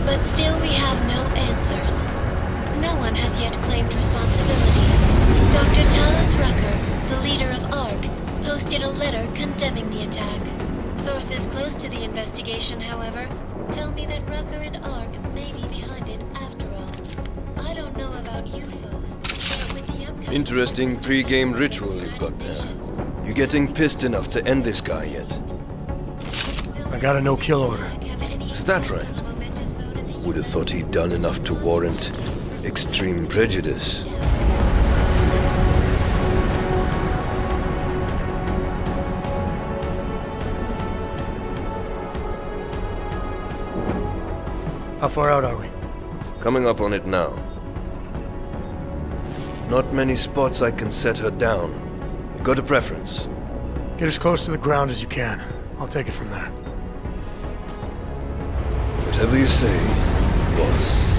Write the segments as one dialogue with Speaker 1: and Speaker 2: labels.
Speaker 1: But still we have no answers. No one has yet claimed responsibility. Dr. Talos Rucker, the leader of ARC, posted a letter condemning the attack. Sources close to the investigation, however, tell me that Rucker and ARC may be behind it after all. I don't know about you folks, but with the upcoming...
Speaker 2: Interesting pre-game ritual you've got there. You getting pissed enough to end this guy yet?
Speaker 3: I got a no-kill order.
Speaker 2: Is that right? Would have thought he'd done enough to warrant extreme prejudice.
Speaker 3: How far out are we?
Speaker 2: Coming up on it now. Not many spots I can set her down. You got a preference?
Speaker 3: Get as close to the ground as you can. I'll take it from there.
Speaker 2: Whatever you say, boss.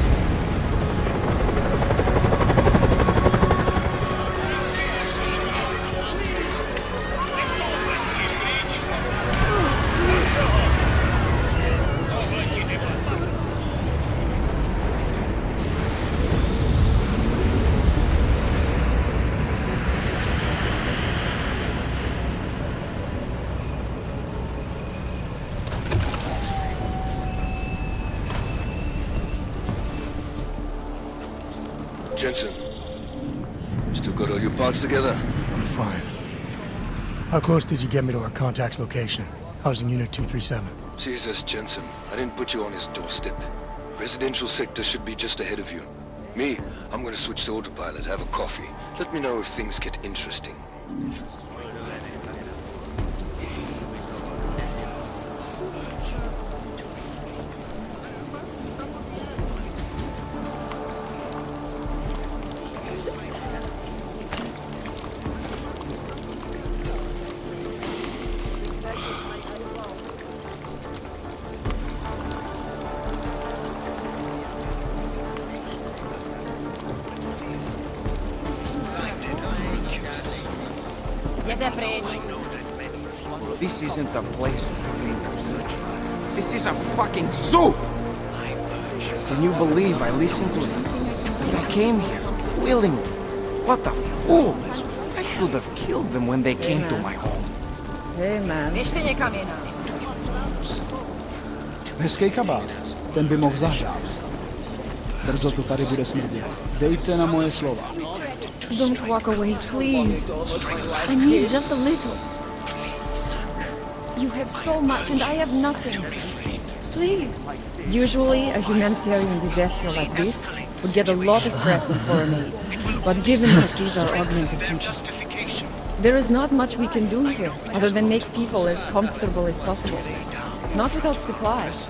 Speaker 2: Jensen, still got all your parts together?
Speaker 3: I'm fine. How close did you get me to our contact's location? Housing Unit 237.
Speaker 2: Jesus, Jensen, I didn't put you on his doorstep. Residential sector should be just ahead of you. Me, I'm gonna switch to autopilot, have a coffee. Let me know if things get interesting.
Speaker 4: This isn't the place. This is a fucking zoo! Can you believe I listened to them? That I came here, willingly? What a fool! I should have killed them when they came to my home.
Speaker 5: Hey man.
Speaker 6: Hezký kabát. Ten by mohl zahřát. Brzo to tady bude smrdět. Dejte na moje slova.
Speaker 5: Don't walk away, please. I need just a little. You have so much and I have nothing. Please. Usually, a humanitarian disaster like this would get a lot of press and foreign aid. But given that these are augmented people, there is not much we can do here, other than make people as comfortable as possible. Not without supplies.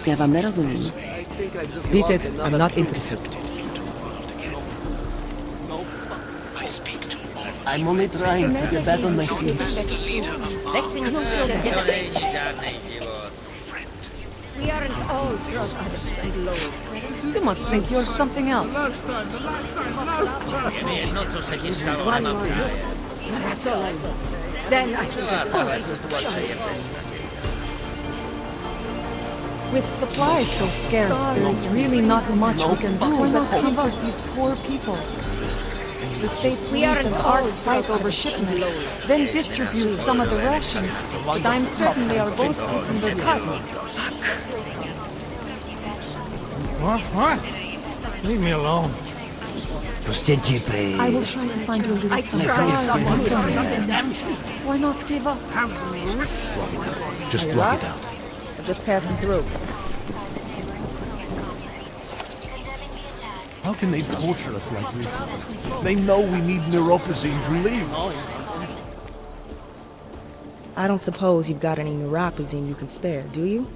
Speaker 7: Já vám nerozumím. Beat it, I'm not interested. I'm only trying to get back on my feet.
Speaker 5: We aren't all drug addicts and low.
Speaker 7: You must think you're something else.
Speaker 5: One more look. That's all I do. Then I can
Speaker 7: With supplies so scarce, there's really not much we can do but comfort these poor people. The state police and ARC fight over shipments, then distribute some of the rations, but I'm certain they are both taking their cuts.
Speaker 3: What? Leave me alone.
Speaker 7: I will try to find you a little Why not give up?
Speaker 6: Just block it out.
Speaker 5: just passing through.
Speaker 6: How can they torture us like this? They know we need neuropozyne to leave.
Speaker 8: I don't suppose you've got any neuropozyne you can spare, do you?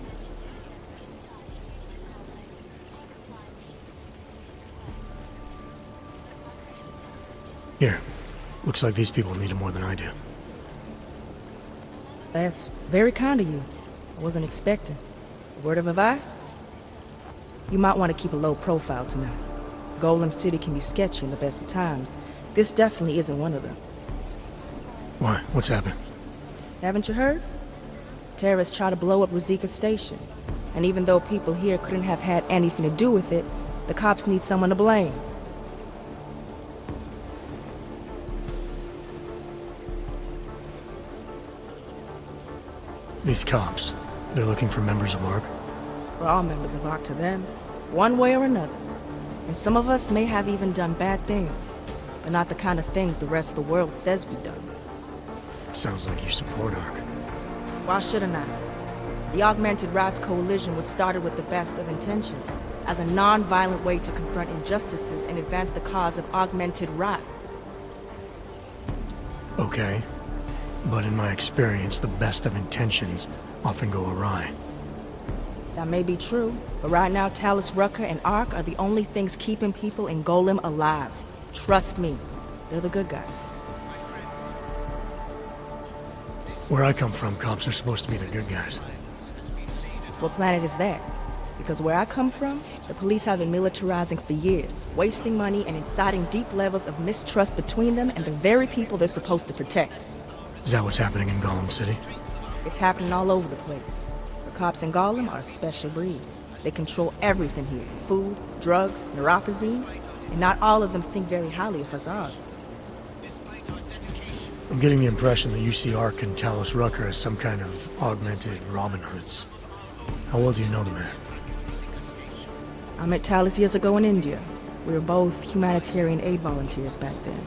Speaker 3: Here. Looks like these people need it more than I do.
Speaker 8: That's very kind of you. I wasn't expecting. Word of advice? You might want to keep a low profile tonight. Golem City can be sketchy in the best of times. This definitely isn't one of them.
Speaker 3: Why? What's happened?
Speaker 8: Haven't you heard? Terrorists try to blow up Ruzika Station. And even though people here couldn't have had anything to do with it, the cops need someone to blame.
Speaker 3: These cops, they're looking for members of ARC?
Speaker 8: We're all members of ARC to them, one way or another. And some of us may have even done bad things, but not the kind of things the rest of the world says we've done.
Speaker 3: Sounds like you support ARC.
Speaker 8: Why shouldn't I? The Augmented Rights Coalition was started with the best of intentions, as a non-violent way to confront injustices and advance the cause of augmented rights.
Speaker 3: Okay. But in my experience, the best of intentions often go awry.
Speaker 8: That may be true, but right now Talus Rucker and ARC are the only things keeping people in Golem alive. Trust me, they're the good guys.
Speaker 3: Where I come from, cops are supposed to be the good guys.
Speaker 8: What planet is that? Because where I come from, the police have been militarizing for years, wasting money and inciting deep levels of mistrust between them and the very people they're supposed to protect.
Speaker 3: Is that what's happening in Golem City?
Speaker 8: It's happening all over the place. The cops in Golem are a special breed. They control everything here. Food, drugs, neuropozyne, and not all of them think very highly of Hazards.
Speaker 3: I'm getting the impression that you see ARC and Talus Rucker as some kind of augmented Robin Hoods. How well do you know the man?
Speaker 8: I met Talus years ago in India. We were both humanitarian aid volunteers back then.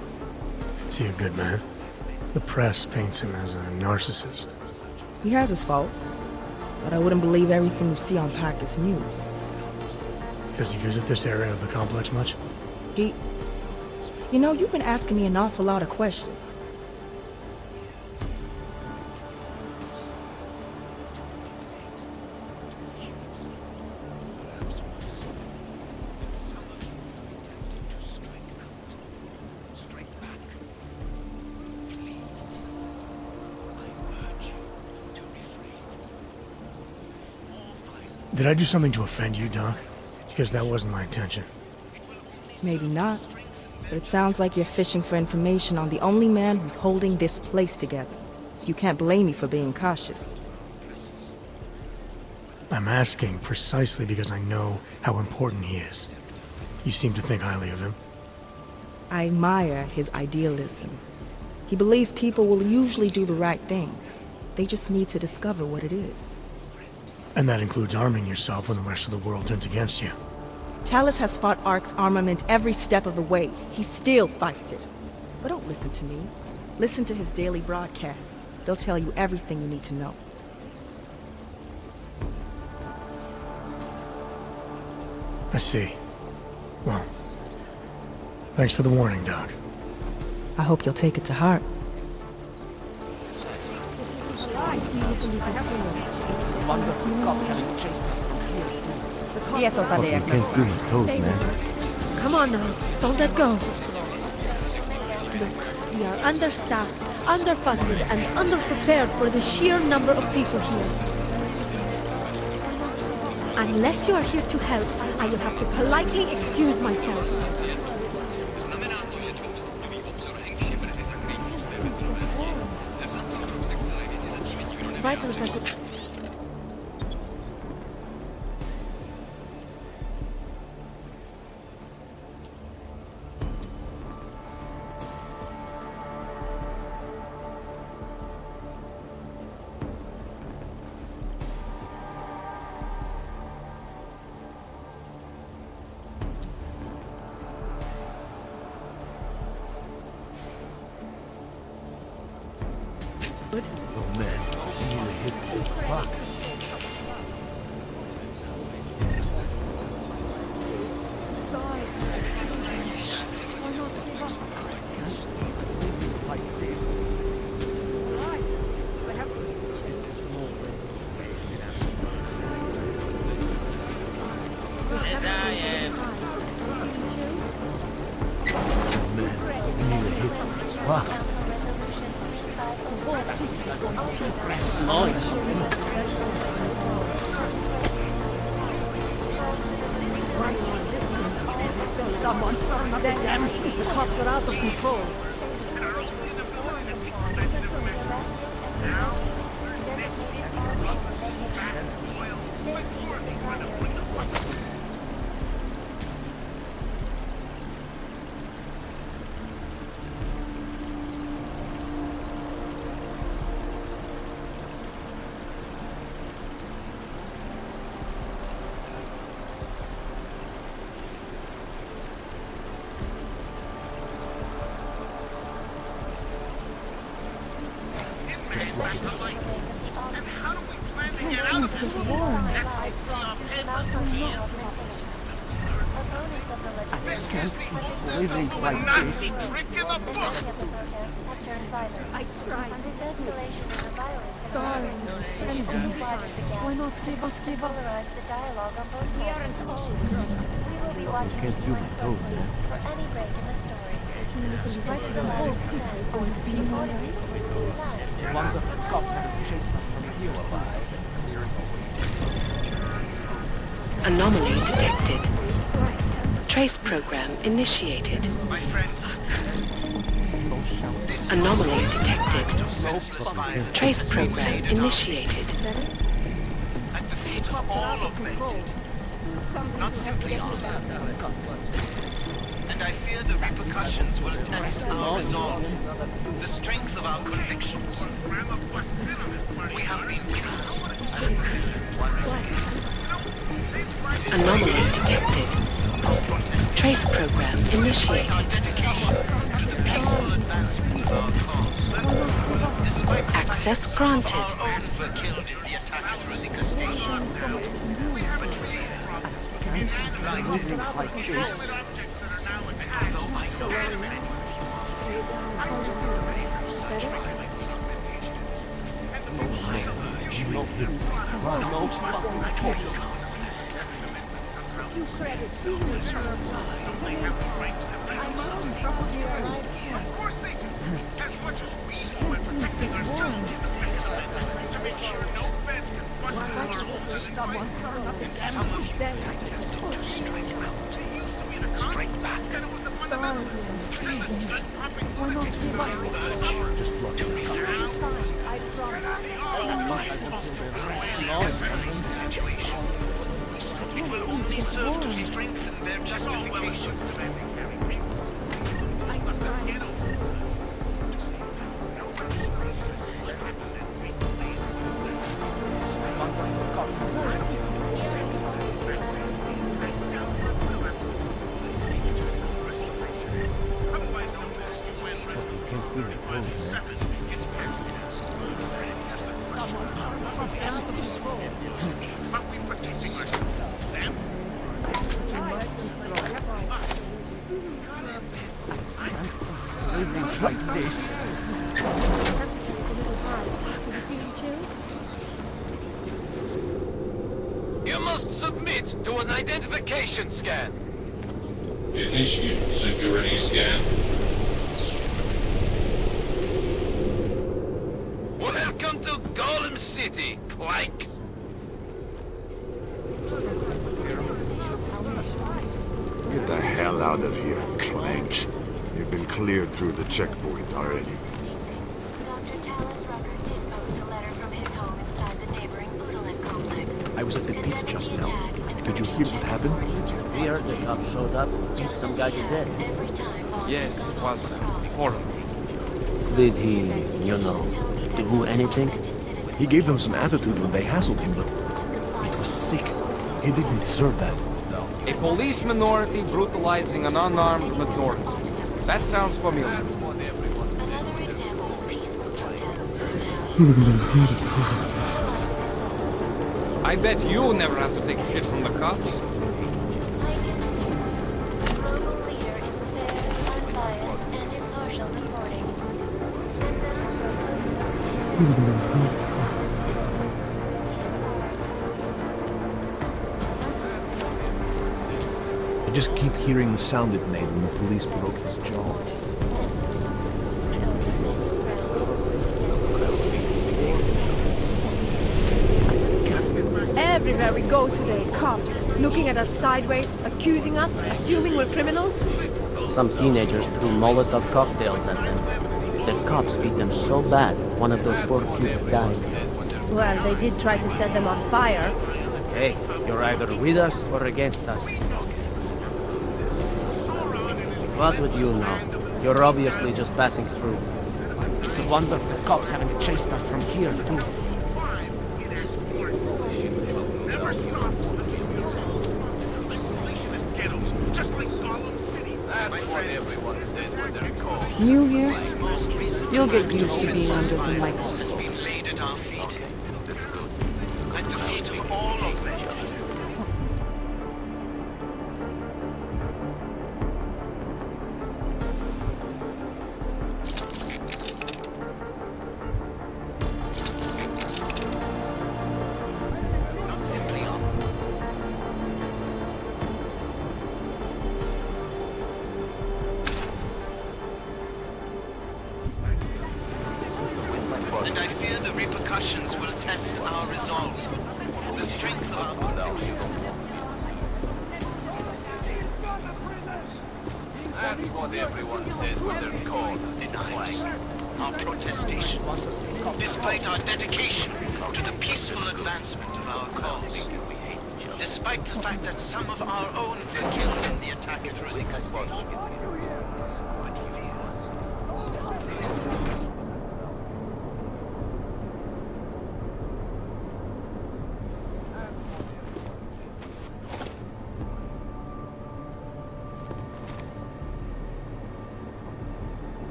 Speaker 3: Is he a good man? The press paints him as a narcissist.
Speaker 8: He has his faults, but I wouldn't believe everything you see on Pakistan News.
Speaker 3: Does he visit this area of the complex much?
Speaker 8: You know, you've been asking me an awful lot of questions.
Speaker 3: Did I do something to offend you, Doc? Because that wasn't my intention.
Speaker 8: Maybe not, but it sounds like you're fishing for information on the only man who's holding this place together. So you can't blame me for being cautious.
Speaker 3: I'm asking precisely because I know how important he is. You seem to think highly of him.
Speaker 8: I admire his idealism. He believes people will usually do the right thing. They just need to discover what it is.
Speaker 3: And that includes arming yourself when the rest of the world turns against you.
Speaker 8: Talus has fought ARC's armament every step of the way. He still fights it. But don't listen to me. Listen to his daily broadcasts. They'll tell you everything you need to know.
Speaker 3: I see. Well, thanks for the warning, Doc.
Speaker 8: I hope you'll take it to heart.
Speaker 9: Come on now, don't let go. Look, we are understaffed, underfunded, and underprepared for the sheer number of people here. Unless you are here to help, I will have to politely excuse myself. Vitals are good.
Speaker 10: Oh man, you need to hit the clock.
Speaker 9: Someone turn up the damn shit. The cops are out of control.
Speaker 10: Living like this.
Speaker 9: Starving, freezing. Why not give up?
Speaker 10: You can't do my toes, man.
Speaker 9: The whole city is going to be alright.
Speaker 10: Wonder if the cops have chased us from here alive.
Speaker 11: Anomaly detected. Trace program initiated. Anomaly detected. Trace program initiated.
Speaker 12: At the feet of all augmented. Not simply our and I fear the repercussions will test our resolve, the strength of our convictions. We have been
Speaker 11: Anomaly detected. Trace program initiated.
Speaker 12: Our dedication to the peaceful advancement of our cause. Despite
Speaker 11: Access granted.
Speaker 12: our own were killed in the attack at Rosika Station.
Speaker 10: Living like this.
Speaker 12: Although I know Of course they do. As much as we do in protecting ourselves in the Second Amendment to make sure no feds can bust our rules and fight. And some of you to strike out. They used to be the strike back. And it was the fundamentalists.
Speaker 9: Why not give up?
Speaker 10: Just look.
Speaker 12: It will only serve to strengthen their justification. But we're protecting ourselves. Them?
Speaker 10: Living like this.
Speaker 2: You must submit to an identification scan.
Speaker 13: Initiate security scan.
Speaker 2: Welcome to Golem City, Clank.
Speaker 14: Get the hell out of here, Clank. You've been cleared through the checkpoint already.
Speaker 1: Dr. Talos Rucker did post a letter from his home inside the neighboring Utulek complex.
Speaker 10: I was at the beach just now. Did you hear what happened?
Speaker 15: We heard the cops showed up and beat some guy to death.
Speaker 16: Yes, it was horrible.
Speaker 15: Did he, do anything?
Speaker 10: He gave them some attitude when they hassled him, but it was sick. He didn't deserve that.
Speaker 16: A police minority brutalizing an unarmed majority. That sounds familiar. I bet you never have to take shit from the cops.
Speaker 10: I just keep hearing the sound it made when the police broke his jaw.
Speaker 9: Everywhere we go today, cops looking at us sideways, accusing us, assuming we're criminals.
Speaker 15: Some teenagers threw Molotov cocktails at them. The cops beat them so bad, one of those poor kids died.
Speaker 9: Well, they did try to set them on fire.
Speaker 15: Hey, you're either with us or against us. What would you know? You're obviously just passing through.
Speaker 17: It's a wonder the cops haven't chased us from here, too.
Speaker 12: Never stop. Isolationist ghettos, just like Golem City. That's what everyone says when they're called.
Speaker 7: New here? You'll get used to being under the microscope.
Speaker 12: Has been laid at our feet. That's good. At the feet of all of them. And I fear the repercussions will test our resolve, the strength of our community. That's what everyone says when they're called. Denies our protestations, despite our dedication to the peaceful advancement of our cause. Despite the fact that some of our own were killed in the attack at Rosika Station.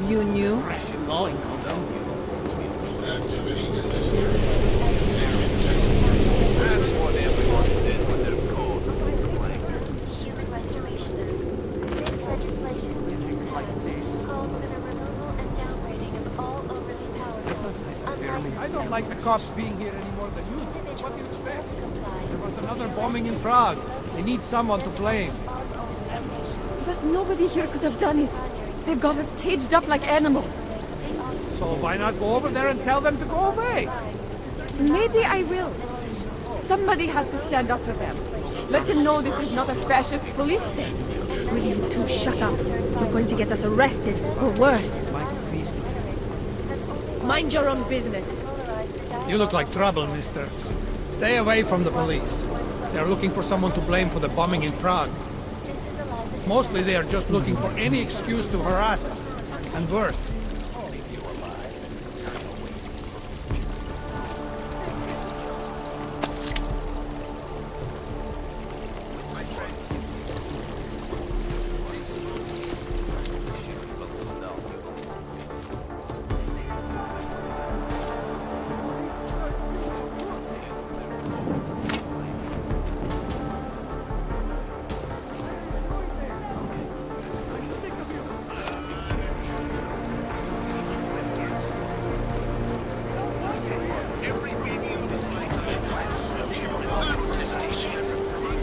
Speaker 7: You knew?
Speaker 12: That's what everyone says when they're called.
Speaker 1: Human restoration act. This legislation, if passed, calls for the removal and downgrading of all overly powerful, unlicensed
Speaker 18: I don't like the cops being here any more than you. What do you expect?
Speaker 1: to comply.
Speaker 18: There was another bombing in Prague. They need someone to blame.
Speaker 5: But nobody here could have done it. They've got us caged up like animals.
Speaker 18: So why not go over there and tell them to go away?
Speaker 5: Maybe I will. Somebody has to stand up to them. Let them know this is not a fascist police state.
Speaker 9: Will you two shut up? You're going to get us arrested, or worse. Mind your own business.
Speaker 18: You look like trouble, mister. Stay away from the police. They're looking for someone to blame for the bombing in Prague. Mostly they are just looking for any excuse to harass us. And worse.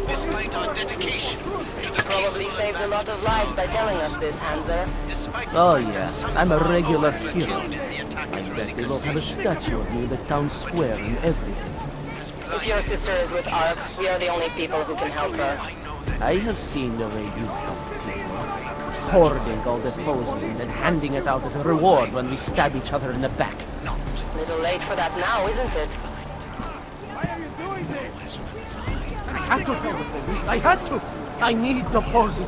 Speaker 19: Despite our dedication to the
Speaker 20: Probably saved a lot of lives by telling us this, Hanser.
Speaker 15: Oh yeah, I'm a regular hero. I bet they will have a statue of me in the town square and everything.
Speaker 20: If your sister is with Ark, we are the only people who can help her.
Speaker 15: I have seen the way you help people. Hoarding all the posing and then handing it out as a reward when we stab each other in the back.
Speaker 20: Little late for that now, isn't it?
Speaker 17: I had to tell the police. I had to. I need the posy.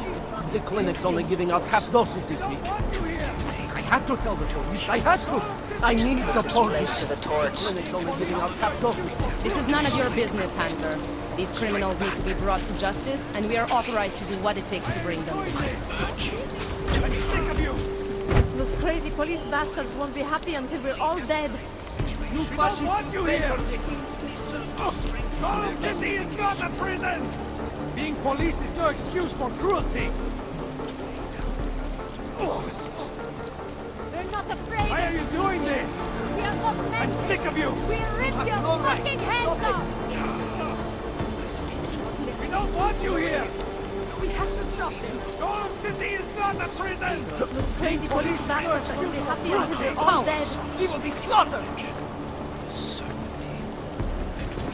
Speaker 17: The clinic's only giving out half doses this week. I had to tell the police. I had to. I need the posy.
Speaker 20: To the torch.
Speaker 17: The clinic's only giving out half doses.
Speaker 21: This is none of your business, Hanser. These criminals need to be brought to justice, and we are authorized to do what it takes to bring them.
Speaker 9: Those crazy police bastards won't be happy until we're all dead.
Speaker 18: You don't want you here! Golem City is not a prison! Being police is no excuse for cruelty!
Speaker 9: We're not afraid!
Speaker 18: Why are you doing this?
Speaker 9: We are not men!
Speaker 18: I'm sick of you!
Speaker 9: We'll rip your fucking heads off!
Speaker 18: We don't want you here!
Speaker 9: We have to stop them!
Speaker 18: Golem City is not a prison!
Speaker 9: Those crazy police bastards won't be happy until we're all dead!
Speaker 17: We will be slaughtered!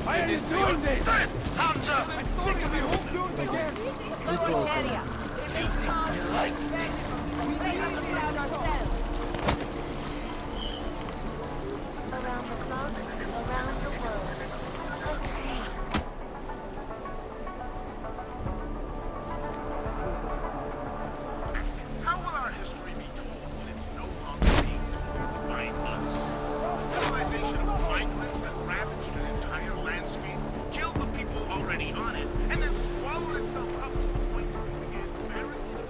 Speaker 18: Why are you doing this?
Speaker 19: Hanser!
Speaker 18: I'm sick of you! Won't do it again!
Speaker 19: Like this.
Speaker 1: Around the clock, around the world. Okay.
Speaker 12: How will our history be told when it's no longer being told by us? A civilization of migrants that ravaged an entire landscape, killed the people already on it, and then swallowed itself up to the point where it began burying the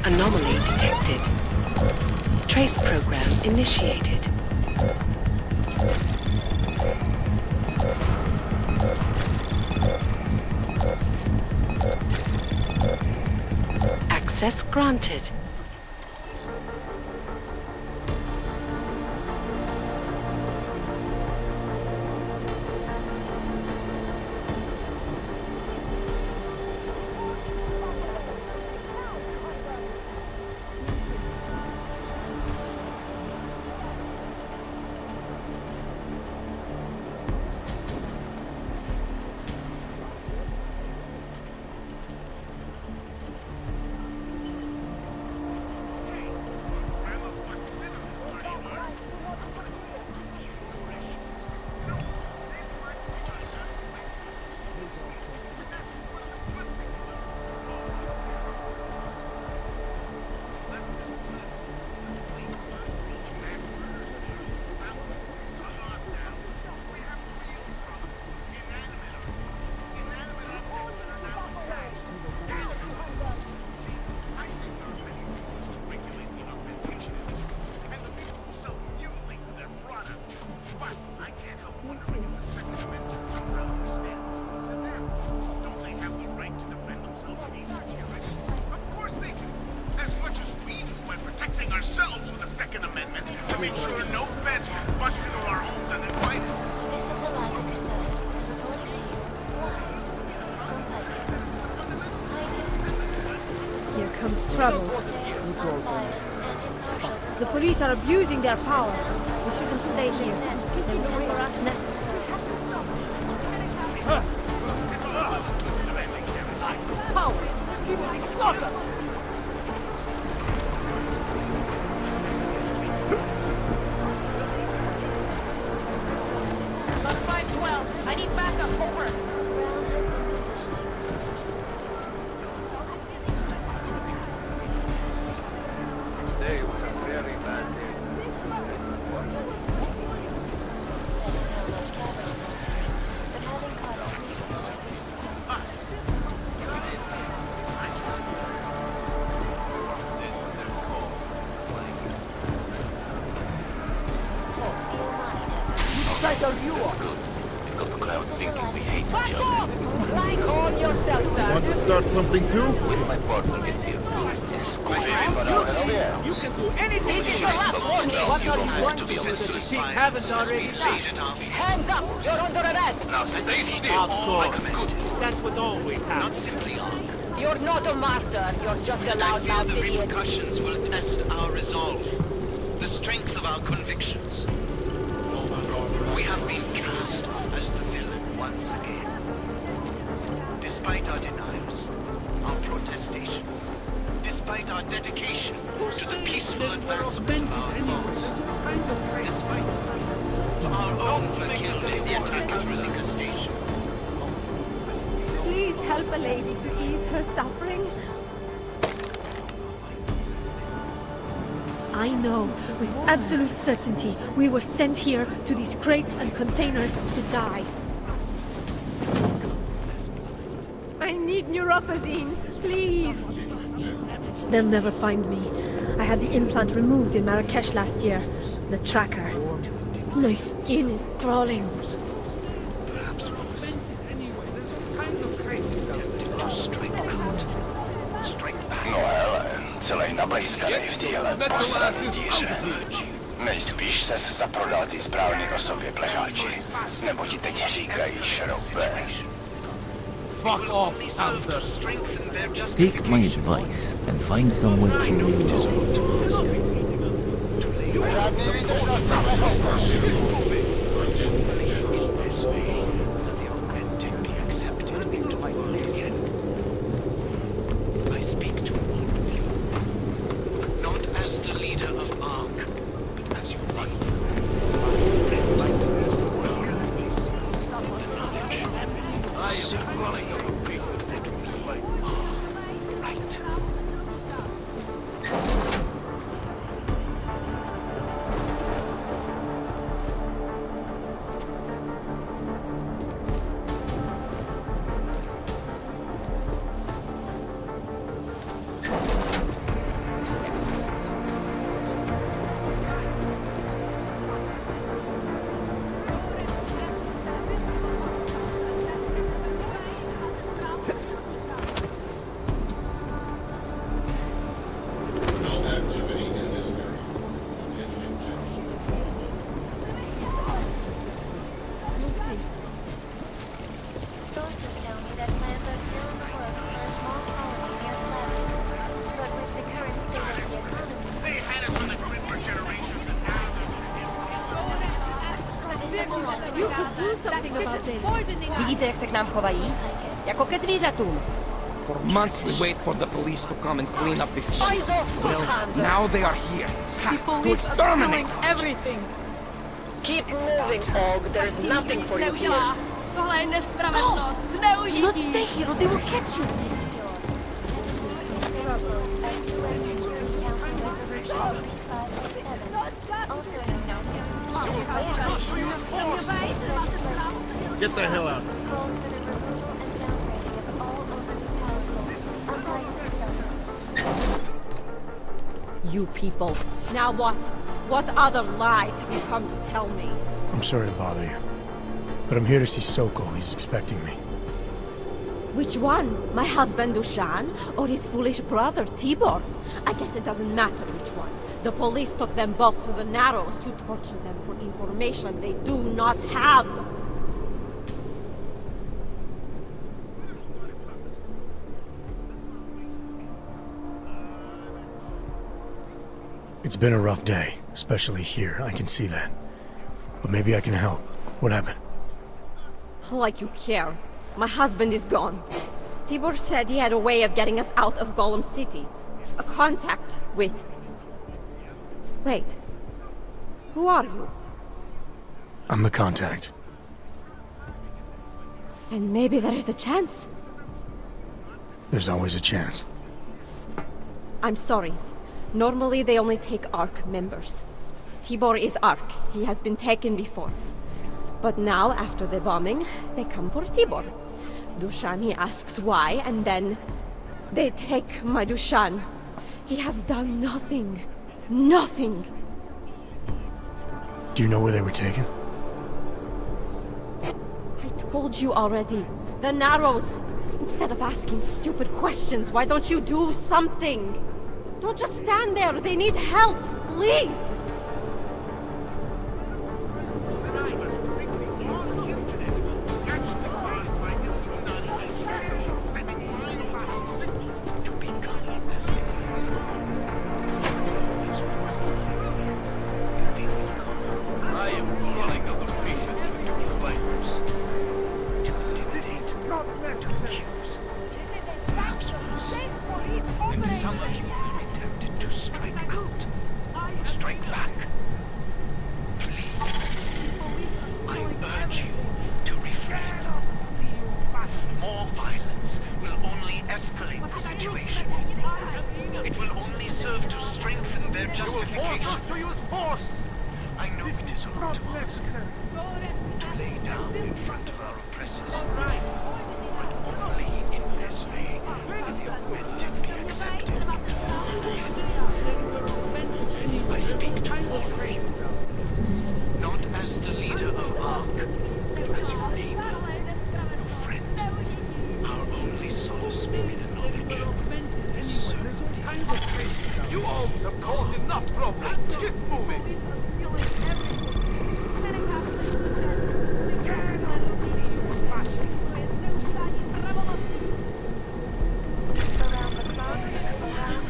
Speaker 11: Anomaly detected. Trace program initiated. Access granted.
Speaker 12: ourselves with the Second Amendment to make sure no feds can bust into our homes and then fight it.
Speaker 1: This is Eliza Cassell, reporting to you live from Titus. Titus
Speaker 9: comes trouble. The police are abusing their power. We shouldn't stay here. They will come for us next.
Speaker 17: Power! Give me slaughter!
Speaker 21: Got 512. I need backup. Over.
Speaker 19: Today was a very bad day.
Speaker 17: That's good.
Speaker 19: We've got the crowd thinking we hate
Speaker 21: Back
Speaker 19: each
Speaker 21: off! Call yourself, sir.
Speaker 4: Want to start something too?
Speaker 19: When my partner gets here, escort him around.
Speaker 17: You can do anything.
Speaker 21: This is your last warning.
Speaker 17: What are you
Speaker 19: to
Speaker 17: going
Speaker 19: be
Speaker 17: to do with the
Speaker 19: senseless
Speaker 17: chief
Speaker 19: violence
Speaker 17: haven't
Speaker 19: as
Speaker 17: already
Speaker 19: we
Speaker 17: done?
Speaker 19: fade it off.
Speaker 21: Hands up! You're under arrest!
Speaker 19: Now stay still.
Speaker 17: Of course.
Speaker 19: Augmented.
Speaker 17: That's what always
Speaker 19: Not
Speaker 17: happens.
Speaker 19: simply arc.
Speaker 21: You're not a martyr. You're just a
Speaker 19: And I fear
Speaker 21: loudmouth
Speaker 19: the
Speaker 21: idiot.
Speaker 19: repercussions will test our resolve, the strength of our convictions. We have been cast as the villain once again. Despite our denials, our protestations, despite our dedication to the peaceful advancement of our cause, despite our own killed in the attack at Rosika Station.
Speaker 9: Please help a lady to ease her suffering. I know, with absolute certainty, we were sent here to these crates and containers to die. I need neurophazine, please. They'll never find me. I had the implant removed in Marrakesh last year. The tracker. My skin is crawling.
Speaker 22: No hele, celej nablejskanej v téhle posraný díře. Nejspíš ses zaprodal ty správný osobě plecháči. Nebo ti teď říkají šroube.
Speaker 17: Fuck off, Panzer.
Speaker 23: Take my advice and find somewhere to live.
Speaker 19: I speak to all of you, not as the leader of ARC, but as your life.
Speaker 1: Sources tell me that plans are still in the works for a small colony near Fleming. But with the current state of the economy...
Speaker 12: They had us on the grid for generations, and now
Speaker 1: This is a lesson.
Speaker 9: You could do something about this.
Speaker 24: Vidíte, jak se k nám chovají? Jako ke zvířatům.
Speaker 16: For months we wait for the police to come and clean up this place.
Speaker 21: Eyes off,
Speaker 16: Well,
Speaker 21: Panzer.
Speaker 16: now they are here.
Speaker 9: The
Speaker 16: To
Speaker 9: police are
Speaker 16: exterminate!
Speaker 9: stealing everything.
Speaker 21: Keep moving, Og. There's nothing for you here.
Speaker 9: Tohle je nespravedlnost, zneužití.
Speaker 24: Do not stay here or they will catch you.
Speaker 4: Get the hell out.
Speaker 24: You people. Now what? What other lies have you come to tell me?
Speaker 3: I'm sorry to bother you, but I'm here to see Sokol. He's expecting me.
Speaker 24: Which one? My husband Dushan or his foolish brother Tibor? I guess it doesn't matter which one. The police took them both to the Narrows to torture them for information they do not have.
Speaker 3: It's been a rough day, especially here, I can see that. But maybe I can help. What happened?
Speaker 24: Like you care. My husband is gone. Tibor said he had a way of getting us out of Golem City. A contact with... Wait. Who are you?
Speaker 3: I'm the contact.
Speaker 24: And maybe there is a chance.
Speaker 3: There's always a chance.
Speaker 24: I'm sorry. Normally they only take ARC members. Tibor is ARC. He has been taken before. But now, after the bombing, they come for Tibor. Dushan, he asks why, and then... they take my Dushan. He has done nothing. Nothing.
Speaker 3: Do you know where they were taken?
Speaker 24: I told you already. The Narrows. Instead of asking stupid questions, why don't you do something? Don't just stand there. They need help. Please.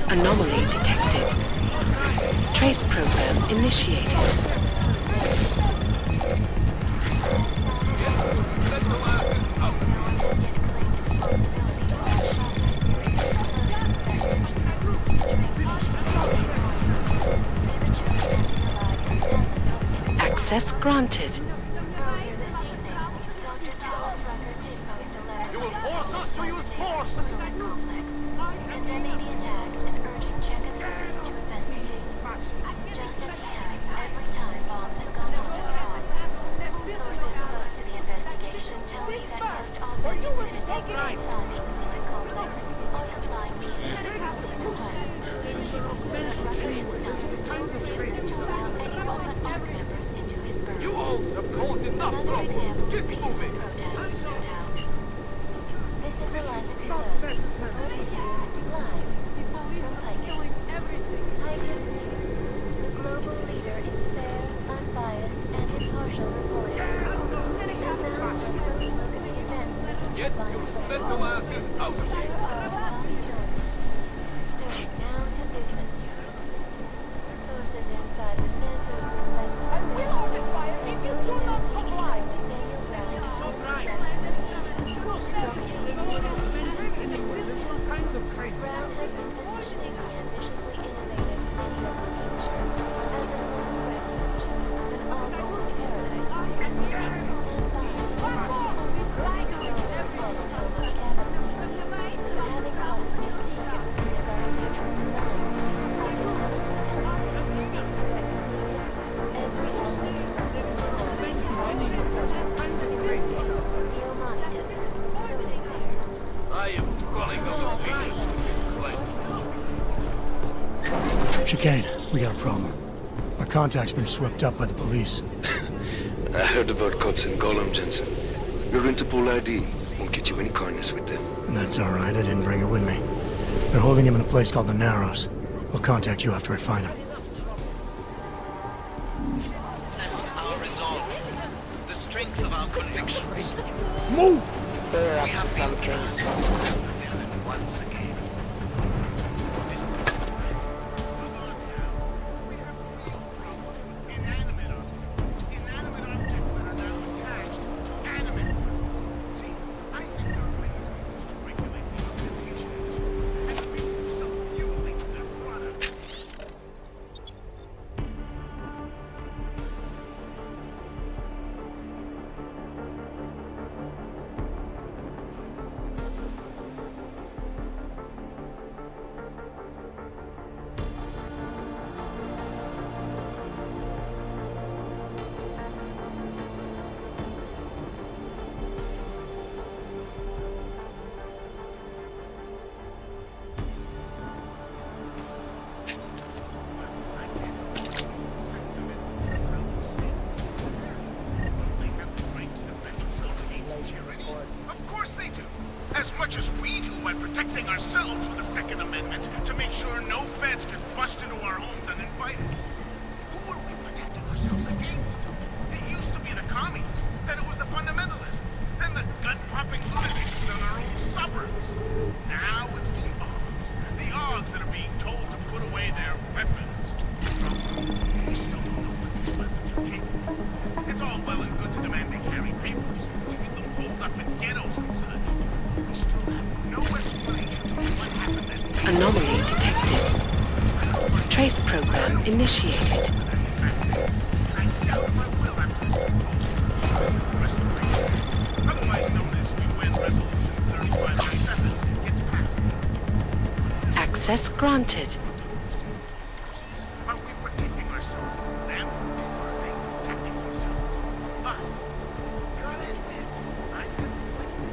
Speaker 11: Anomaly detected. Trace program initiated. Access granted.
Speaker 12: You will force us to use force!
Speaker 1: Condemning the attack and urging check authorities to investigate. Just as he has every time bombs have gone off in Prague. Sources close to the investigation tell me that most augmented units inside the Utulek complex are supplying the
Speaker 12: You all have caused enough problems! Get moving!
Speaker 1: This is Eliza Kazan, reporting to you live from Hideout. Hideout News, the global leader in fair, unbiased, and impartial reporting. And now, let's look at the events.
Speaker 12: Get your mental asses out of here!
Speaker 1: Here are our top stories. Now to business news. Sources inside the center complex. I will open fire if you do not comply. Brown has been positioning the ambitiously innovative city of the future as a home refuge, an augmented paradise and follow how much capital he needs, but having caught a sneak peek at the city's architectural design, I can honestly tell you that every element of the city
Speaker 12: I am running on the pages.
Speaker 3: Chicane, we got a problem. Our contact's been swept up by the police.
Speaker 2: I heard about cops in Golem, Jensen. Your Interpol ID won't get you any kindness with them.
Speaker 3: That's alright, I didn't bring it with me. They're holding him in a place called the Narrows. I'll contact you after I find him.
Speaker 19: Test our resolve. The strength of our convictions.
Speaker 3: Move!
Speaker 19: We have been cast as the villain once again.
Speaker 12: Second Amendment to make sure no feds could bust into our homes and invite us. Who are we protecting ourselves against? It used to be the commies, then it was the fundamentalists, then the gun-popping lunatics within our own suburbs. Now it's the Augs. The Augs that are being told to put away their weapons. We still don't know what these weapons are capable. It's all well and good to demand they carry papers, to get them rolled up in ghettos and such. We still have no explanation for what happened that day.
Speaker 11: Anomaly detected. Trace program initiated.
Speaker 12: I doubt my will after this restoration, otherwise known as UN Resolution 35/7, gets passed.
Speaker 11: Access granted.
Speaker 12: Are we protecting ourselves from them, or are they protecting themselves? Us. Gotta admit, I'm conflicted.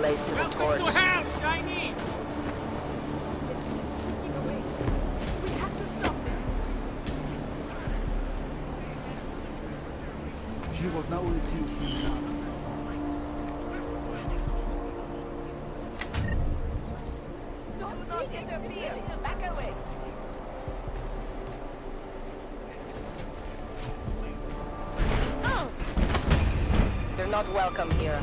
Speaker 21: Place to the torch.
Speaker 12: To hell, Chinese!
Speaker 10: Живот на улице.
Speaker 21: You're not welcome here.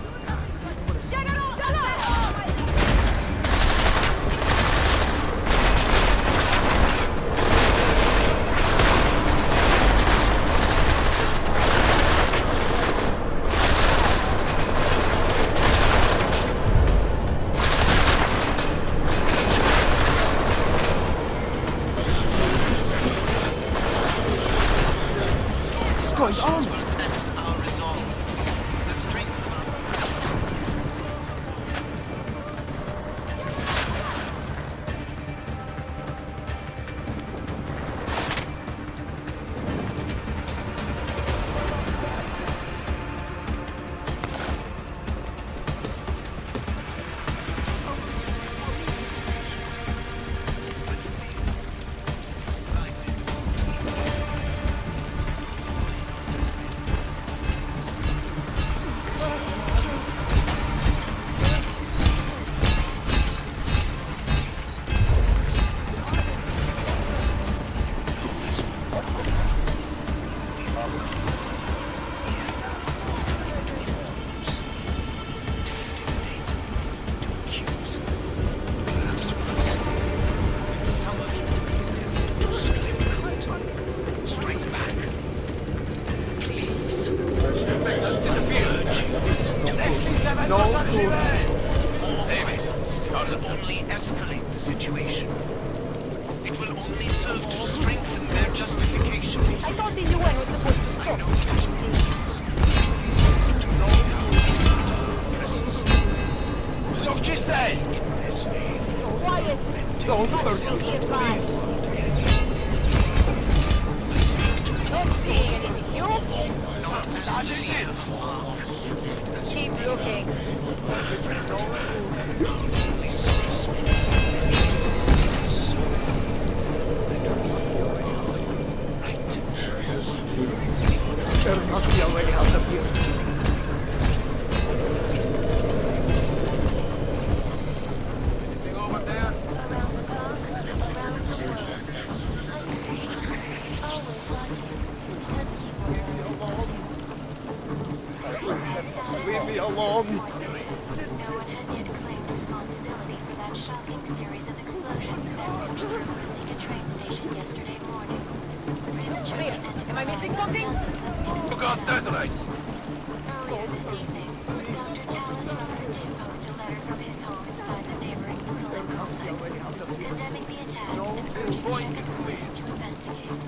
Speaker 12: What's going on? Will test our resolve. The strength of our only escalate the situation. It will only serve to strengthen their justification.
Speaker 24: I thought the UN was supposed to stop.
Speaker 12: I know it is. To know how to presses.
Speaker 22: Znów czystej!
Speaker 24: Quiet!
Speaker 17: Don't hurt me, please.
Speaker 24: Not seeing anything new? Keep looking.
Speaker 17: There must be a way out of here.
Speaker 12: Anything over there?
Speaker 1: Always watching, because he was watching.
Speaker 17: Leave me alone.
Speaker 1: No one has yet claimed responsibility for that shocking series of explosions that ripped through Musika train station yesterday morning.
Speaker 24: Clear. Am I missing something?
Speaker 22: Who got death rights?
Speaker 1: Earlier this evening, Dr. Talos Rucker did post a letter from his home inside the neighboring Utulek complex, condemning the attack and urging Czech authorities to investigate.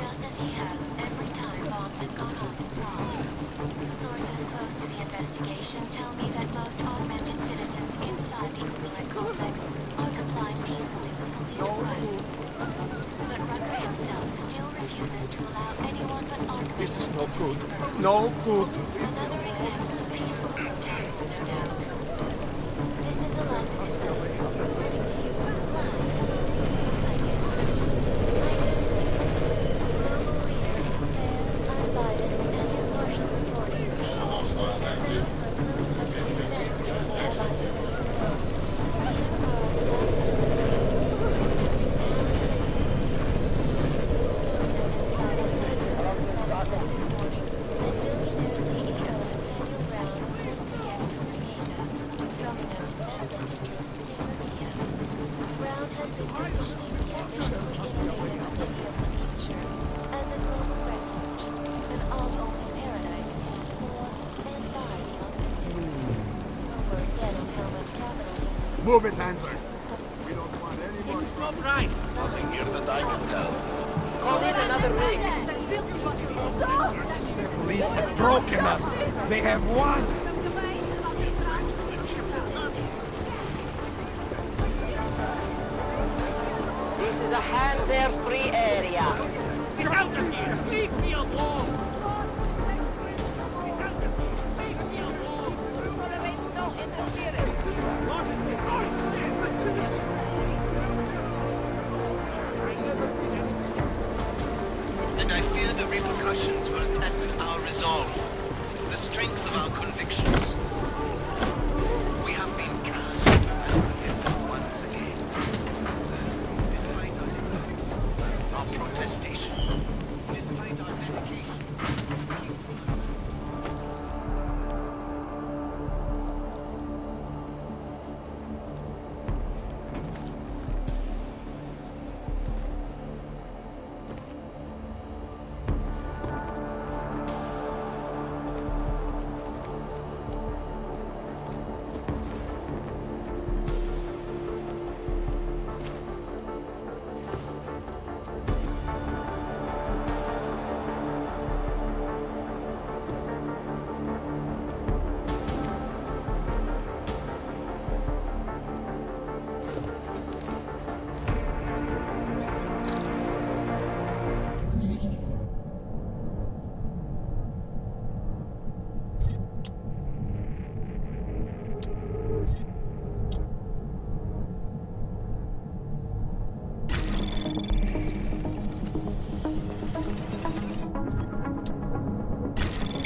Speaker 1: Just as he has every time bombs have gone off in Prague. Sources close to the investigation tell me that most augmented citizens inside the Utulek complex are complying peacefully with police requests. But Rucker himself still refuses to allow anyone but augmented
Speaker 17: This is no good. No good.
Speaker 1: Another example of peaceful protests, no doubt. This is a lesson to celebrate, reporting to you live. Global leader, fair, unbiased, and impartial reporting.
Speaker 12: Move it, handler. We don't want any more.
Speaker 17: This is not right.
Speaker 22: Nothing here that I can tell.
Speaker 24: Call in another rig.
Speaker 17: The police have broken us. They have won.
Speaker 24: This is a hands-air-free area.
Speaker 17: Get out of here. Leave me alone.
Speaker 19: And I fear the repercussions will test our resolve, the strength of our convictions. We have been cast as the villain once again. Despite our protestation, despite our dedication.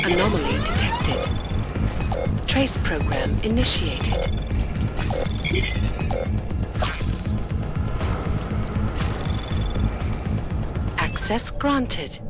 Speaker 11: Anomaly detected. Trace program initiated. Access granted.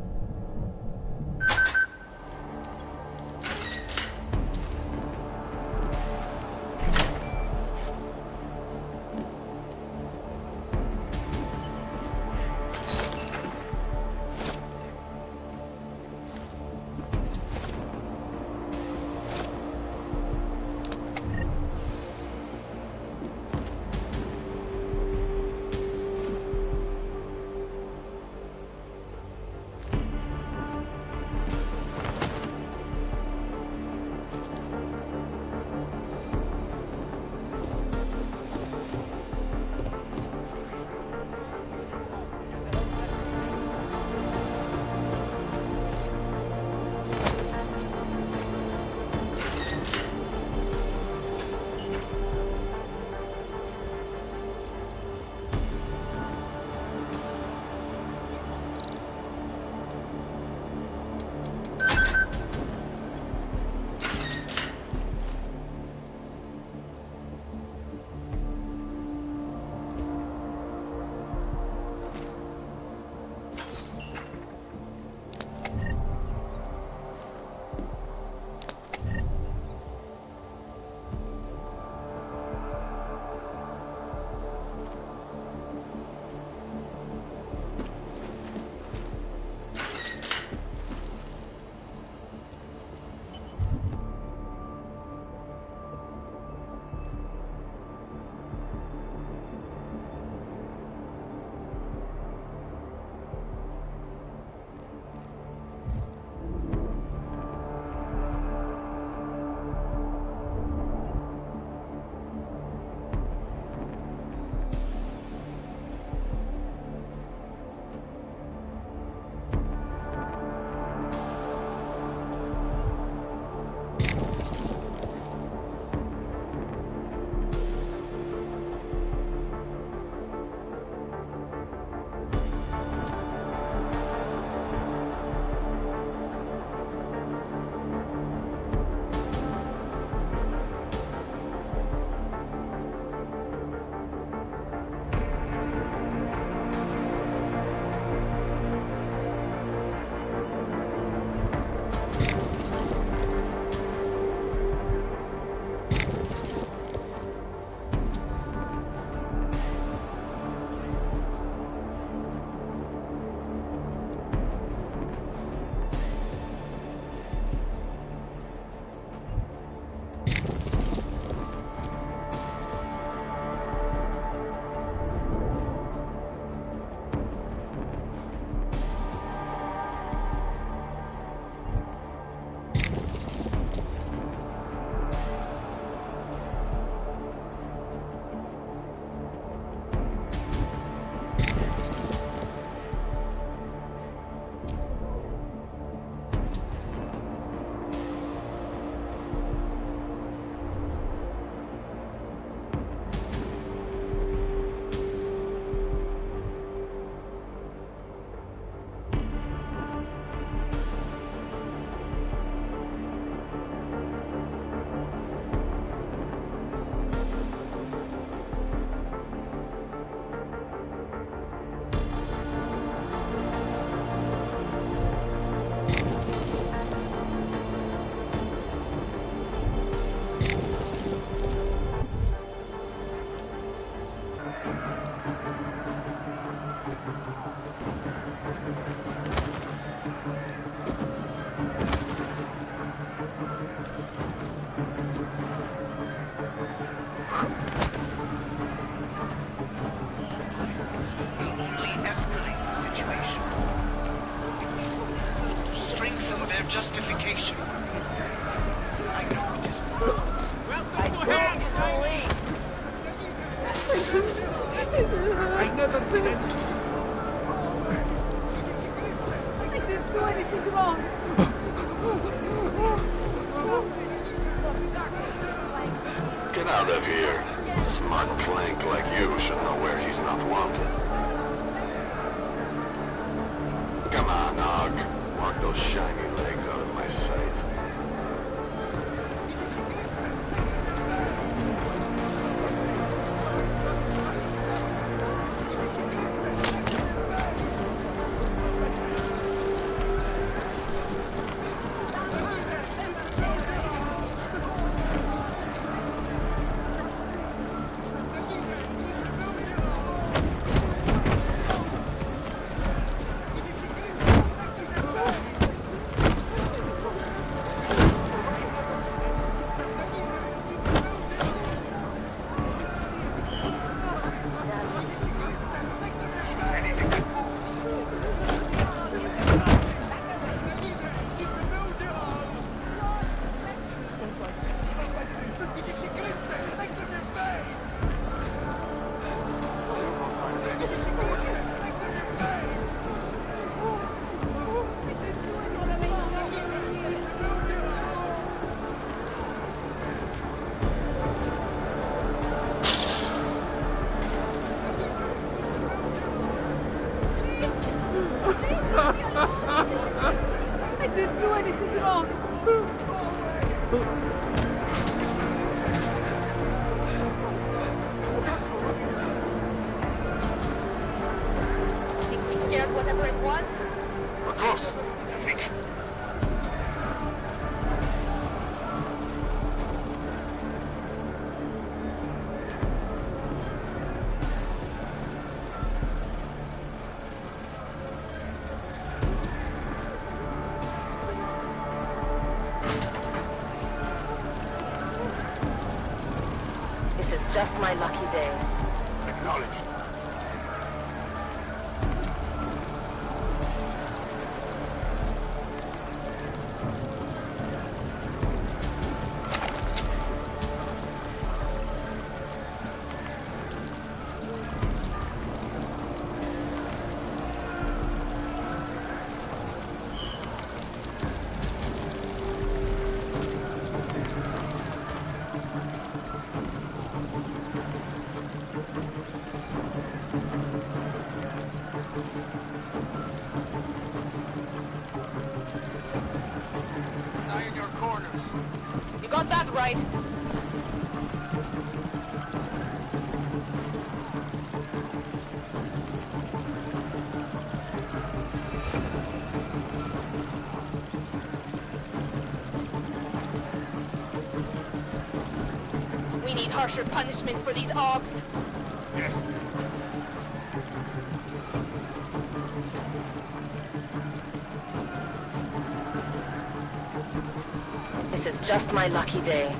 Speaker 19: information.
Speaker 12: I never did anything. I didn't do anything wrong.
Speaker 22: Get out of here. Smart plank like you should know where he's not wanted. Come on, Og. Walk those shiny legs out of my sight.
Speaker 12: I didn't do anything wrong.
Speaker 21: Think we scared whatever it was?
Speaker 22: We're close, I think.
Speaker 21: This is just my lucky day.
Speaker 22: Acknowledged.
Speaker 19: Stay in your corners.
Speaker 21: You got that right. We need harsher punishments for these Augs.
Speaker 22: Yes.
Speaker 21: This is just my lucky day.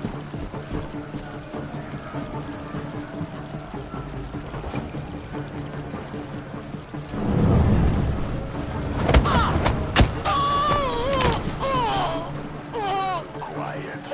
Speaker 22: Quiet.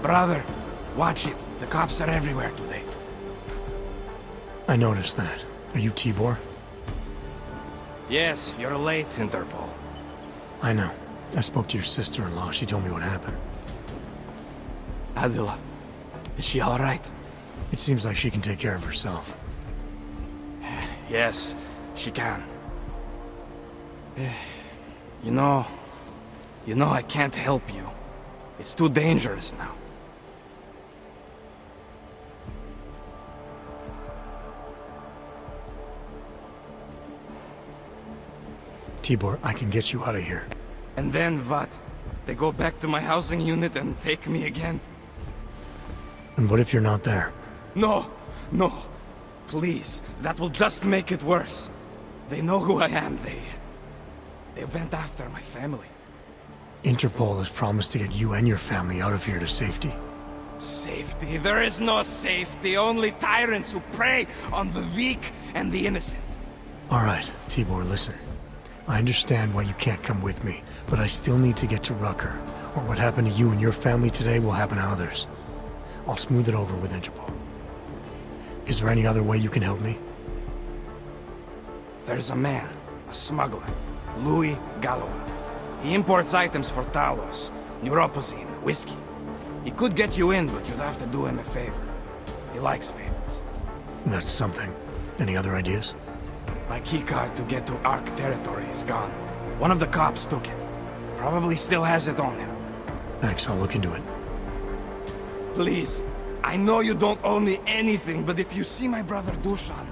Speaker 17: Brother, watch it. The cops are everywhere today.
Speaker 3: I noticed that. Are you Tibor?
Speaker 17: Yes, you're late, Interpol.
Speaker 3: I know. I spoke to your sister-in-law. She told me what happened.
Speaker 17: Adila, is she all right?
Speaker 3: It seems like she can take care of herself.
Speaker 17: Yes, she can. You know, I can't help you. It's too dangerous now.
Speaker 3: Tibor, I can get you out of here.
Speaker 17: And then what? They go back to my housing unit and take me again?
Speaker 3: And what if you're not there?
Speaker 17: No, no. Please, that will just make it worse. They know who I am. They went after my family.
Speaker 3: Interpol has promised to get you and your family out of here to safety.
Speaker 17: Safety? There is no safety. Only tyrants who prey on the weak and the innocent.
Speaker 3: All right, Tibor, listen. I understand why you can't come with me, but I still need to get to Rucker, or what happened to you and your family today will happen to others. I'll smooth it over with Interpol. Is there any other way you can help me?
Speaker 17: There's a man, a smuggler, Louis Galloway. He imports items for Talos, neuropozyne, whiskey. He could get you in, but you'd have to do him a favor. He likes favors.
Speaker 3: That's something. Any other ideas?
Speaker 17: My keycard to get to Ark territory is gone. One of the cops took it. Probably still has it on him.
Speaker 3: Thanks, I'll look into it.
Speaker 17: Please, I know you don't owe me anything, but if you see my brother Dusan,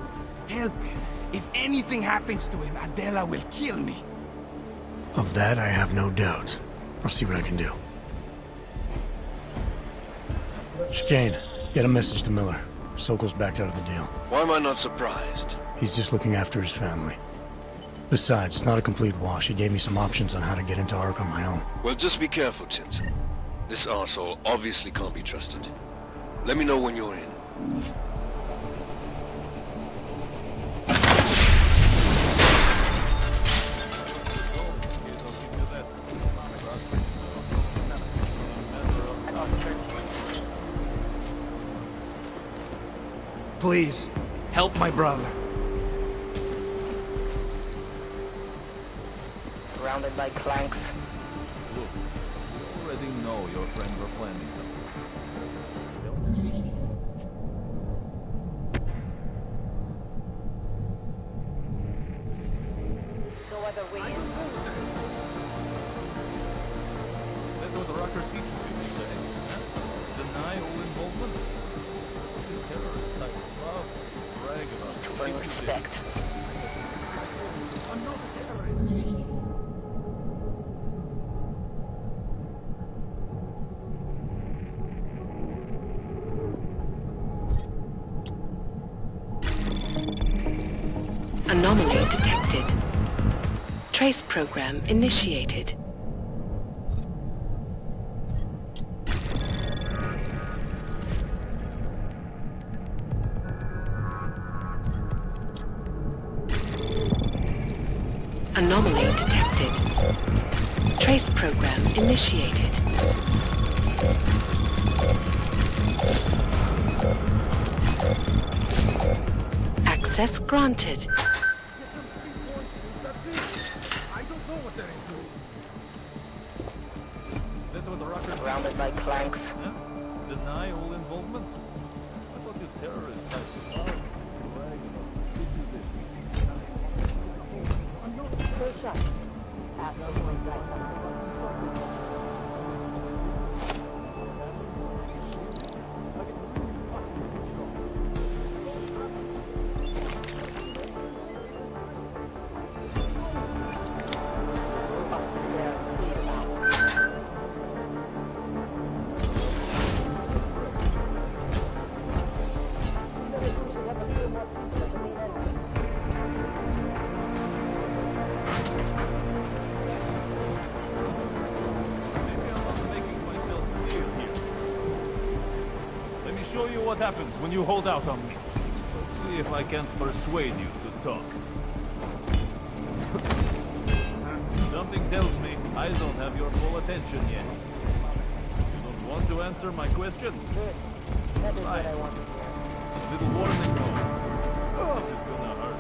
Speaker 17: help him. If anything happens to him, Adela will kill me.
Speaker 3: Of that, I have no doubt. I'll see what I can do. Chicane, get a message to Miller. Sokol's backed out of the deal.
Speaker 2: Why am I not surprised?
Speaker 3: He's just looking after his family. Besides, it's not a complete wash. He gave me some options on how to get into Ark on my own.
Speaker 2: Well, just be careful, Jensen. This arsehole obviously can't be trusted. Let me know when you're in.
Speaker 17: Please, help my brother.
Speaker 21: Surrounded by clanks.
Speaker 10: Look, you already know your friends are planning something.
Speaker 21: No other way in.
Speaker 10: That's what the rocker teaches you to say. Deny all involvement. Terrorist type stuff. Brag about
Speaker 21: To bring respect.
Speaker 11: Anomaly detected. Trace program initiated. Anomaly detected. Trace program initiated. Access granted.
Speaker 21: Surrounded by clanks.
Speaker 10: Huh? Deny all involvement? I thought you terrorists type stuff. Brag what happens when you hold out on me. Let's see if I can't persuade you to talk. Something tells me I don't have your full attention yet. You don't want to to answer my questions?
Speaker 15: Good. That is what I want to hear.
Speaker 10: A little warning though. This is gonna hurt.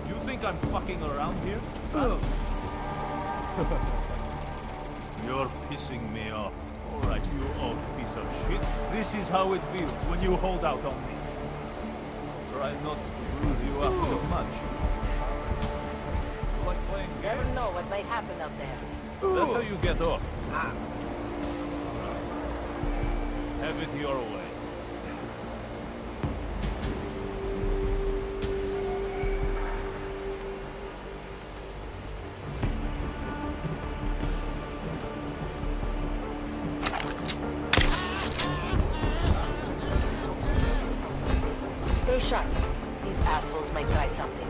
Speaker 10: You think I'm fucking around here? Huh? You're pissing me off. Alright, you old piece of shit. This is how it feels when you hold out on me. Try not to bruise you up too much. You like playing games?
Speaker 15: Never know what might happen up there.
Speaker 10: That's how you get off. Have it your way.
Speaker 21: Stay sharp. These assholes might try something.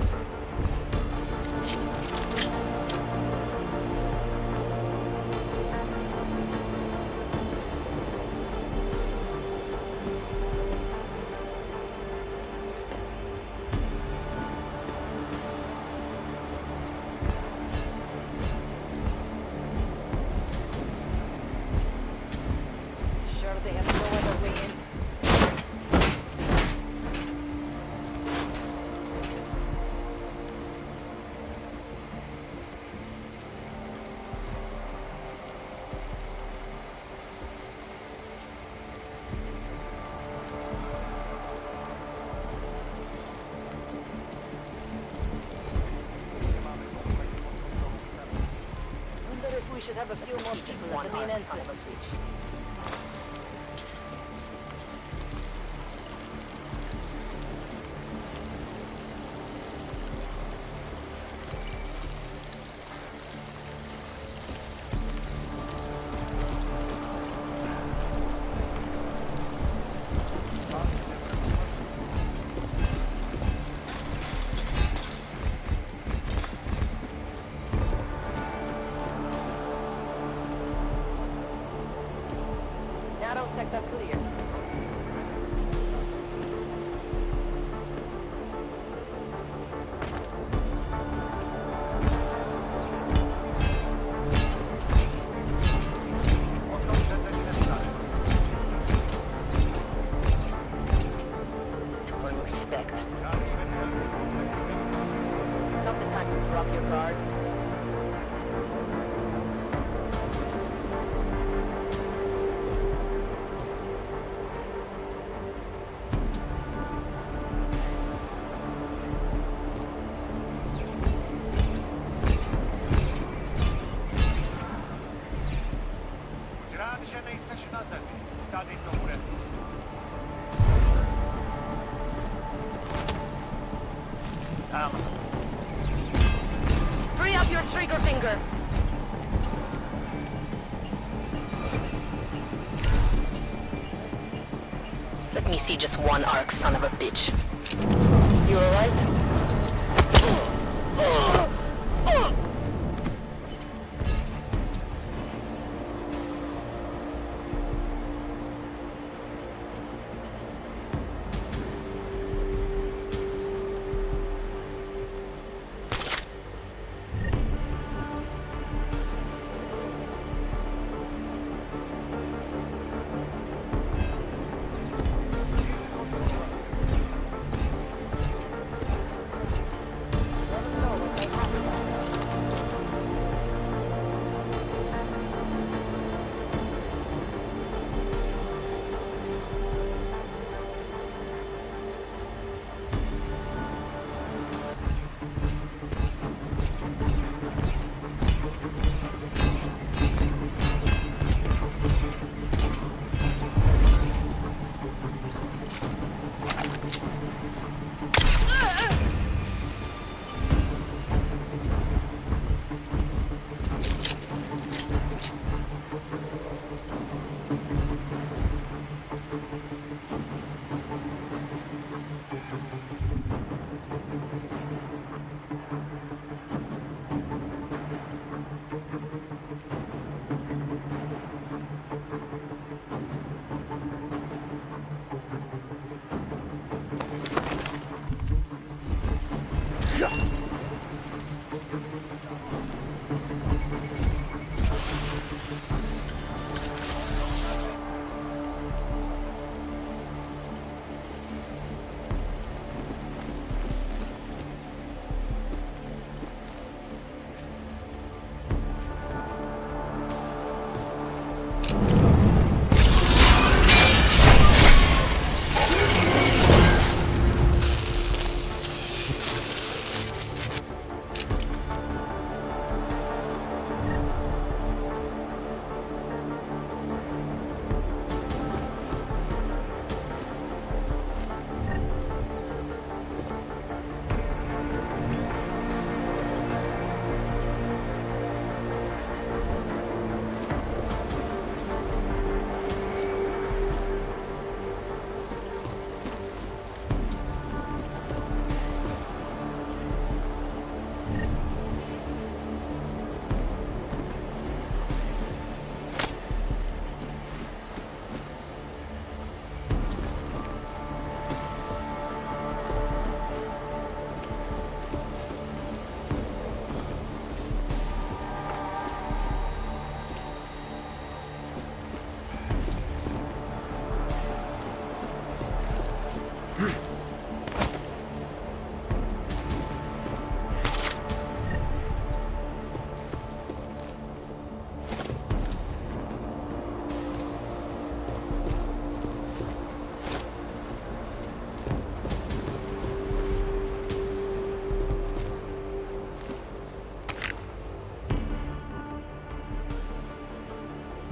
Speaker 21: Sure they have no other way in. Wonder if we should have a few more people at the main entrance. Narrow sector clear. Respect. Not the time to drop your guard.
Speaker 12: Rád, že nejseš na zemi. Tady to bude hustý. Tam.
Speaker 21: Free up your trigger finger. Let me see just one arc, son of a bitch. You alright?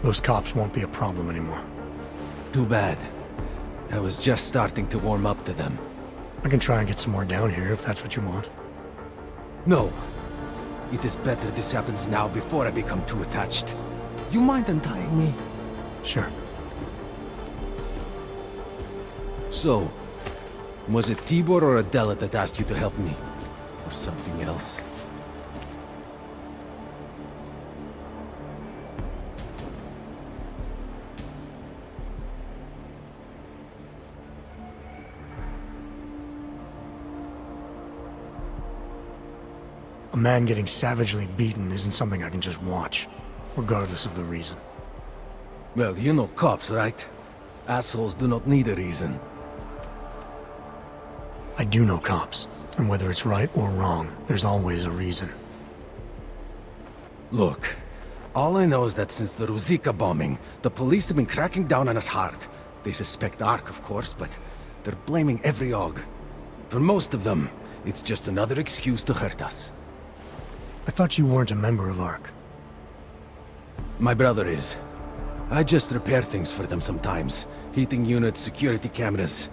Speaker 3: Those cops won't be a problem anymore.
Speaker 17: Too bad. I was just starting to warm up to them.
Speaker 3: I can try and get some more down here if that's what you want.
Speaker 17: No. It is better this happens now before I become too attached. You mind untying me?
Speaker 3: Sure.
Speaker 17: So, was it Tibor or Adela that asked you to help me? Or something else?
Speaker 3: A man getting savagely beaten isn't something I can just watch, regardless of the reason.
Speaker 17: Well, you know cops, right? Assholes do not need a reason.
Speaker 3: I do know cops, and whether it's right or wrong, there's always a reason.
Speaker 17: Look, all I know is that since the Ruzicka bombing, the police have been cracking down on us hard. They suspect Ark, of course, but they're blaming every AUG. For most of them, it's just another excuse to hurt us.
Speaker 3: I thought you weren't a member of Ark.
Speaker 17: My brother is. I just repair things for them sometimes. Heating units, security cameras.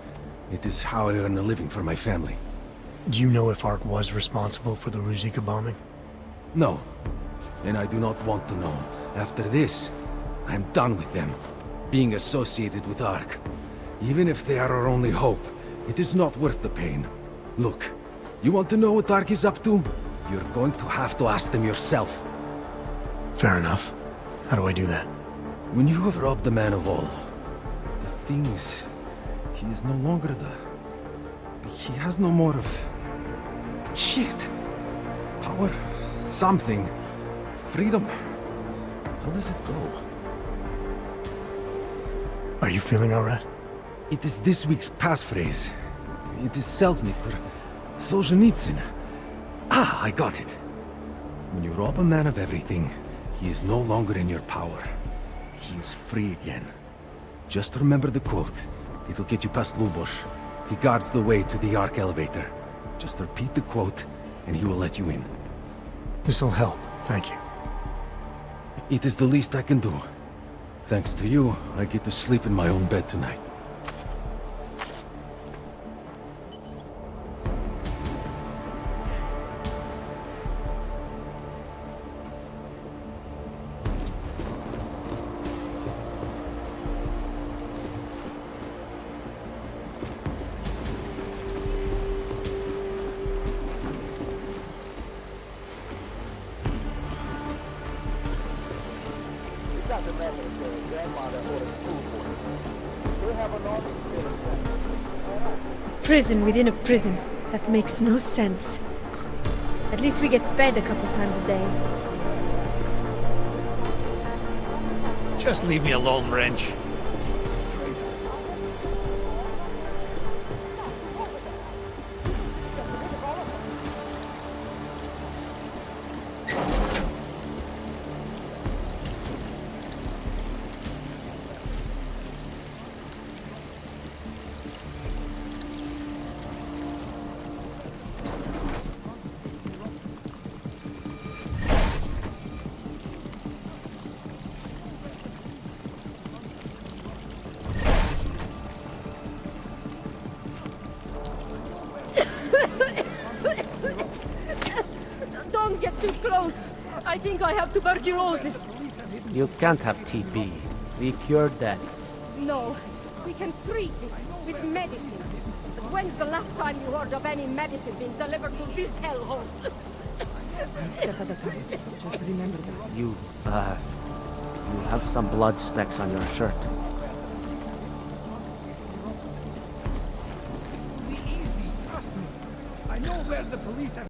Speaker 17: It is how I earn a living for my family.
Speaker 3: Do you know if Ark was responsible for the Ruzicka bombing?
Speaker 17: No. And I do not want to know. After this, I am done with them. Being associated with Ark. Even if they are our only hope, it is not worth the pain. Look, you want to know what Ark is up to? You're going to have to ask them yourself.
Speaker 3: Fair enough. How do I do that?
Speaker 17: When you have robbed the man of all, the thing is, he is no longer He has no more of... shit. Power. Something. Freedom. How does it go?
Speaker 3: Are you feeling alright?
Speaker 17: It is this week's passphrase. It is Selznick or Solzhenitsyn. Ah, I got it. When you rob a man of everything, he is no longer in your power. He is free again. Just remember the quote. It'll get you past Lubosh. He guards the way to the Ark elevator. Just repeat the quote, and he will let you in.
Speaker 3: This'll help, thank you.
Speaker 17: It is the least I can do. Thanks to you, I get to sleep in my own bed tonight.
Speaker 9: Prison within a prison. That makes no sense. At least we get fed a couple times a day.
Speaker 18: Just leave me alone, Wrench.
Speaker 9: Don't get too close. I think I have tuberculosis.
Speaker 15: You can't have TB. We cured that.
Speaker 9: No, we can treat it with medicine. But when's the last time you heard of any medicine being delivered to this hellhole?
Speaker 5: Step at a time. Just remember that.
Speaker 15: You have some blood specks on your shirt.
Speaker 18: I know where the police have